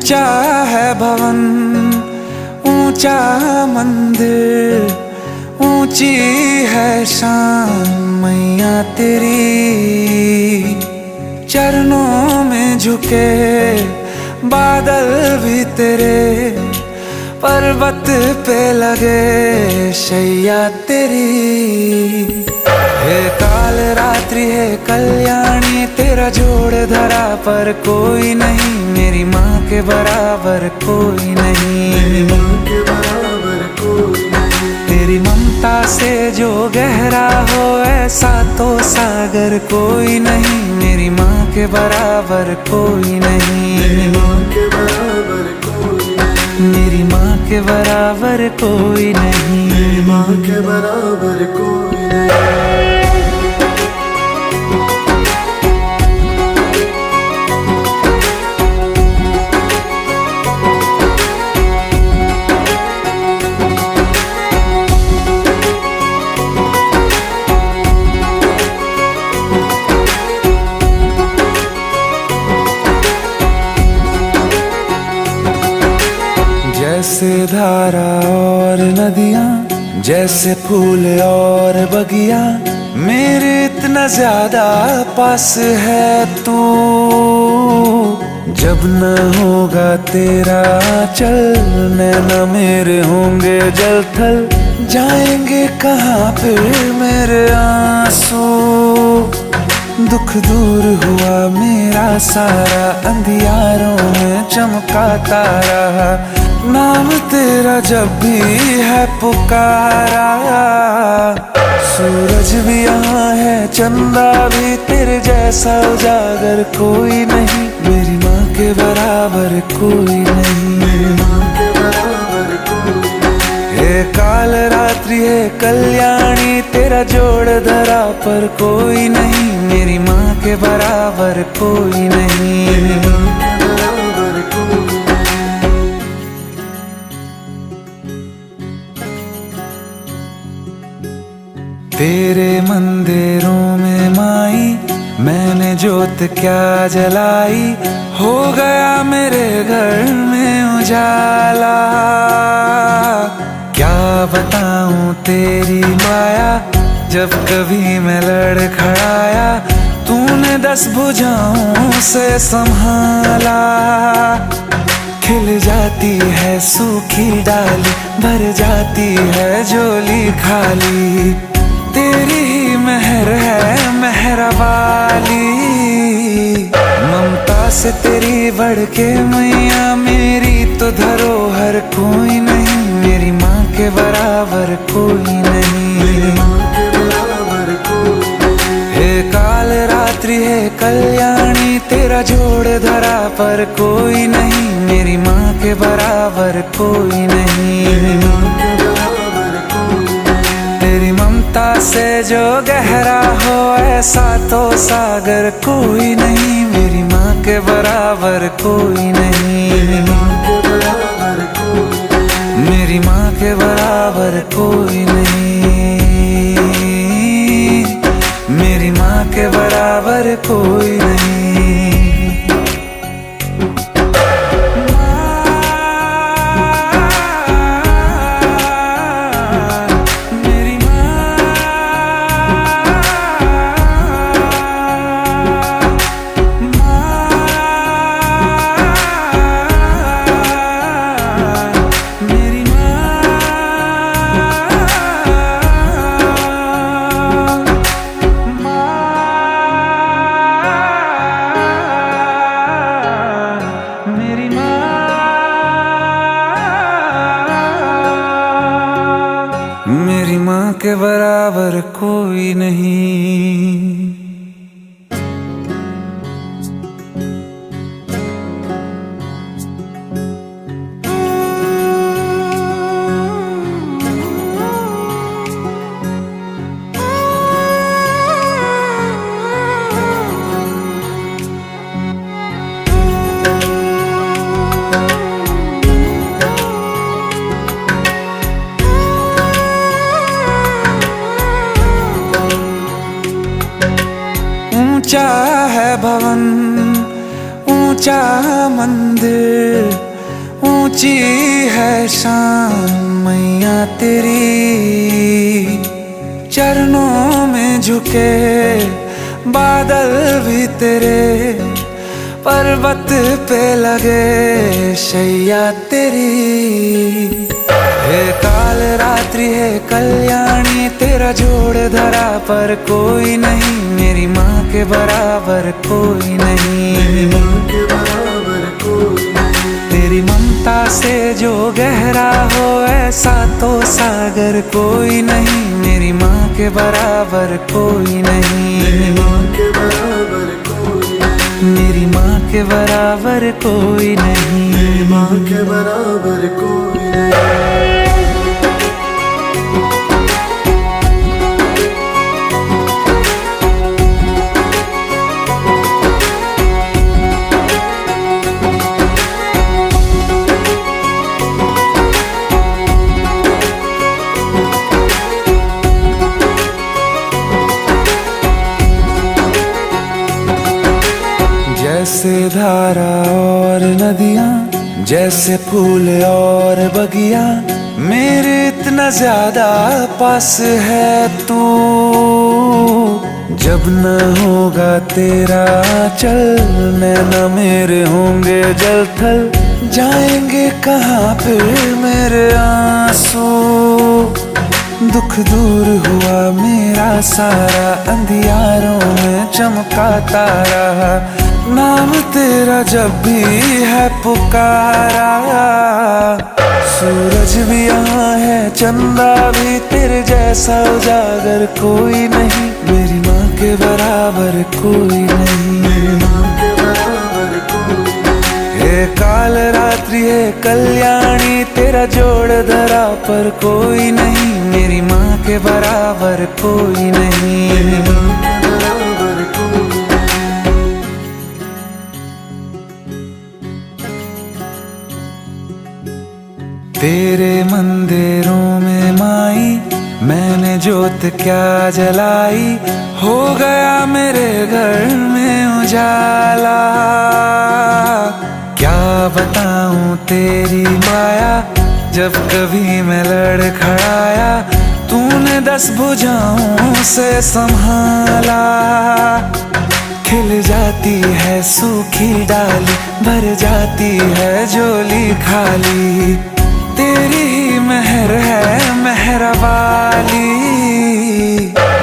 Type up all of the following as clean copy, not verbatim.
ऊंचा है भवन, ऊंचा मंदिर, ऊंची है शान मैया तेरी। चरणों में झुके बादल भी तेरे, पर्वत पे लगे शैया तेरी। हे काल रात्रि है कल्याणी, तेरा जोड़ धरा पर कोई नहीं, मेरी माँ के बराबर कोई नहीं। तेरी ममता से जो गहरा हो ऐसा तो सागर कोई नहीं, मेरी माँ के बराबर कोई नहीं। मेरी माँ के बराबर कोई नहीं, मेरी माँ के बराबर कोई नहीं। जैसे धारा और नदियाँ, जैसे फूल और बगिया, मेरे इतना ज्यादा पास है तू। जब न होगा तेरा चल, नैना मेरे होंगे जल थल, जाएंगे कहाँ फिर मेरे आंसू। दुख दूर हुआ मेरा सारा, अंधियारों में चमका तारा, नाम तेरा जब भी है पुकारा। सूरज भी यहाँ है, चंदा भी, तेरे जैसा उजागर कोई नहीं, मेरी माँ के बराबर कोई नहीं। हे काल रात्रि है कल्याणी, तेरा जोड़ धरा पर कोई नहीं, मेरी माँ के बराबर कोई नहीं। तेरे मंदिरों में माई मैंने जोत क्या जलाई, हो गया मेरे घर में उजाला। क्या बताऊं तेरी माया, जब कभी मैं लड़खड़ाया, तूने 10 भुजाओं से संभाला। खिल जाती है सूखी डाली, भर जाती है झोली खाली, तेरी ही मेहर है मेहरा वाली। ममता से तेरी बढ़ के मैया, मेरी तो धरोहर कोई नहीं, मेरी माँ के बराबर कोई नहीं। हे काल रात्रि है कल्याणी, तेरा जोड़ धरा पर कोई नहीं, मेरी माँ के बराबर कोई नहीं। तेरी ममता से जो गहरा हो ऐसा तो सागर कोई नहीं, मेरी माँ के बराबर कोई नहीं। मेरी माँ के बराबर कोई नहीं, मेरी माँ के बराबर कोई नहीं। मेरी माँ के बराबर कोई नहीं। ऊंचा है भवन, ऊंचा मंदिर, ऊंची है शान मैया तेरी। चरणों में झुके बादल भी तेरे, पर्वत पे लगे शैया तेरी। हे काल रात्रि है कल्याणी, तेरा जोड़ धरा पर कोई नहीं। मेरी माँ के बराबर कोई नहीं, तेरी ममता से जो गहरा हो ऐसा तो सागर कोई नहीं। मेरी माँ के बराबर कोई नहीं, मेरी माँ के बराबर कोई नहीं, मेरी माँ के बराबर कोई नहीं। जैसे धारा और नदियाँ, जैसे फूल और बगिया, मेरे इतना ज्यादा पास है तू। जब न होगा तेरा चल, नैना मेरे होंगे जल थल। जाएंगे कहाँ फिर मेरे आंसू, दुख दूर हुआ मेरा सारा। अंधियारों में चमका तारा, नाम तेरा जब भी है पुकारा। सूरज भी यहाँ है, चंदा भी, तेरे जैसा उजागर कोई नहीं। मेरी माँ के बराबर कोई नहीं, मेरी माँ के बराबर कोई नहीं। हे काल रात्रि है कल्याणी, तेरा जोड़ धरा पर कोई नहीं। मेरी माँ के बराबर कोई नहीं, मेरी माँ के बराबर कोई नहीं। तेरे मंदिरों में माई मैंने जोत क्या जलाई। हो गया मेरे घर में उजाला, क्या बताऊं तेरी माया। जब कभी मैं लड़खड़ाया, तूने 10 भुजाओं से संभाला। खिल जाती है सूखी डाली, भर जाती है झोली खाली। तेरी ही मेहर है मेहरा वाली,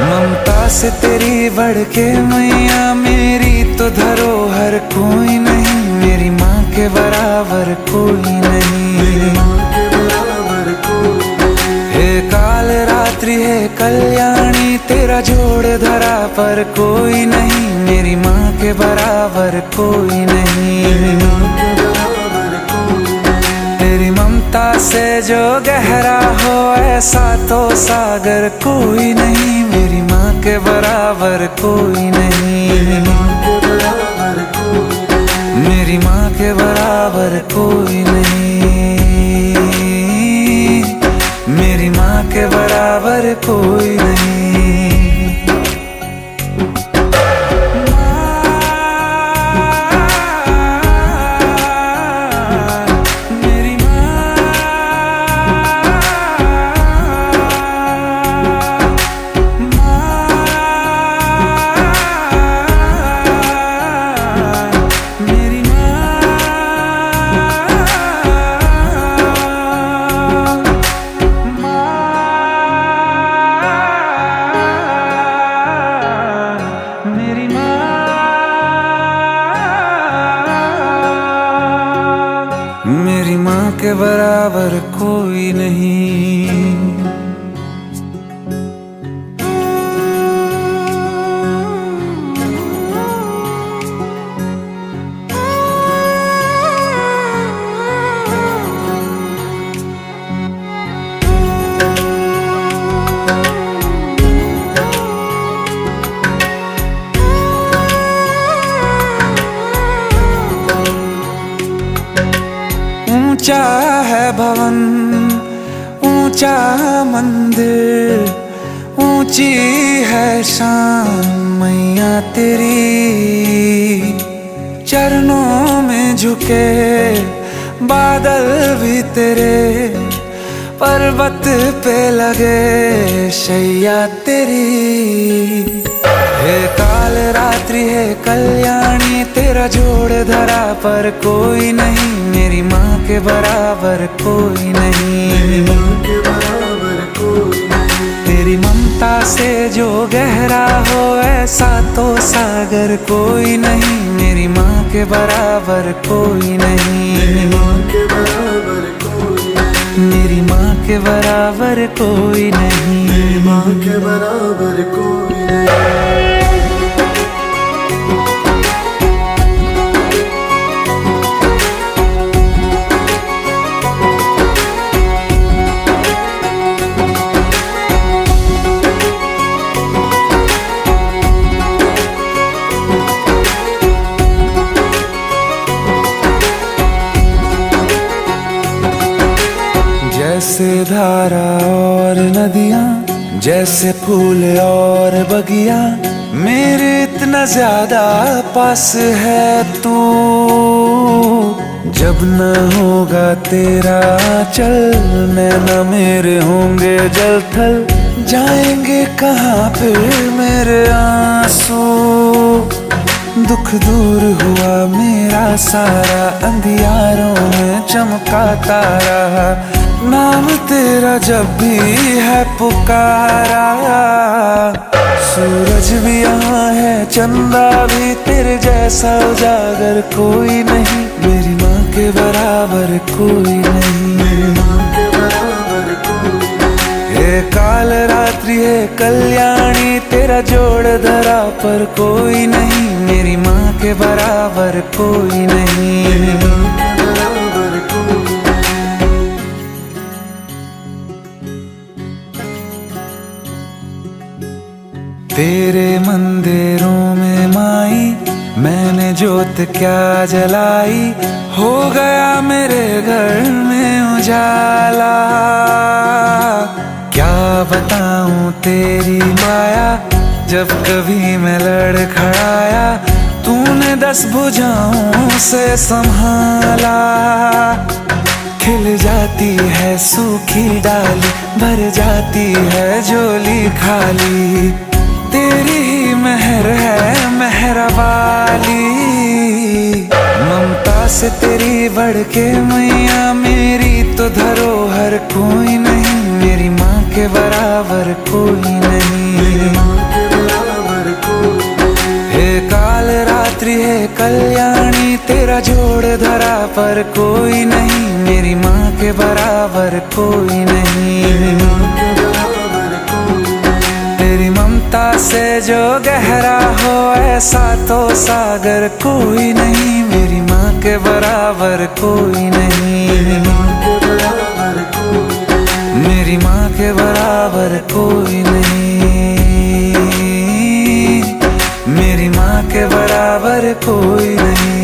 ममता से तेरी बढ़ के मैया मेरी तो धरोहर कोई नहीं। मेरी माँ के बराबर कोई नहीं, मेरी माँ के बराबर कोई नहीं। हे काल रात्रि है कल्याणी, तेरा जोड़ धरा पर कोई नहीं। मेरी माँ के बराबर कोई नहीं, मेरी माँ के बराबर कोई नहीं। तेरी ममता से जो गहरा हो ऐसा तो सागर कोई नहीं। मेरी माँ के बराबर कोई नहीं, मेरी माँ के बराबर कोई नहीं। मेरी माँ के बराबर कोई नहीं, मेरी माँ के बराबर कोई नहीं। मेरी माँ के बराबर कोई नहीं। ऊंचा है भवन, ऊंचा मंदिर, ऊंची है शान मैया तेरी। चरणों में झुके बादल भी तेरे, पर्वत पे लगे शैया तेरी। हे काल रात्रि है कल्याणी, तेरा जोड़ धरा पर कोई नहीं, मेरी माँ के बराबर कोई नहीं। मेरी माँ के बराबर कोई नहीं। तेरी ममता से जो गहरा हो ऐसा तो सागर कोई नहीं, मेरी माँ के बराबर कोई नहीं। मेरी माँ के बराबर कोई नहीं। मेरी माँ के बराबर कोई नहीं। मेरी माँ के बराबर कोई नहीं। जैसे धारा और नदियाँ, जैसे फूल और बगिया, मेरे इतना ज्यादा पास है तू। जब न होगा तेरा चल, नैना मेरे होंगे जल थल, जाएंगे कहाँ पे मेरे आंसू। दुख दूर हुआ मेरा सारा, अंधियारों में चमका तारा, नाम तेरा जब भी है पुकारा। सूरज भी यहाँ है, चंदा भी, तेरे जैसा उजागर कोई नहीं, मेरी माँ के बराबर कोई नहीं। मेरी माँ के बराबर कोई नहीं। हे काल रात्रि है कल्याणी, तेरा जोड़ धरा पर कोई नहीं, मेरी माँ के बराबर कोई नहीं। मेरी माँ के बराबर कोई नहीं। तेरे मंदिरों में माई मैंने जोत क्या जलाई, हो गया मेरे घर में उजाला। क्या बताऊं तेरी माया, जब कभी मैं लड़खड़ाया, तूने 10 भुजाओं से संभाला। खिल जाती है सूखी डाली, भर जाती है झोली खाली, तेरी ही मेहर है मेहर वाली। ममता से तेरी बढ़ के मैया, मेरी तो धरोहर कोई नहीं, मेरी माँ के बराबर कोई नहीं। मेरी माँ के बराबर कोई नहीं। हे काल रात्रि है कल्याणी, तेरा जोड़ धरा पर कोई नहीं, मेरी माँ के बराबर कोई नहीं। मेरी माँ के बराबर कोई नहीं। तेरी ममता से जो गहरा हो ऐसा तो सागर कोई नहीं, मेरी माँ के बराबर कोई नहीं। मेरी माँ के बराबर कोई नहीं। मेरी माँ के बराबर कोई नहीं। मेरी माँ के बराबर कोई नहीं।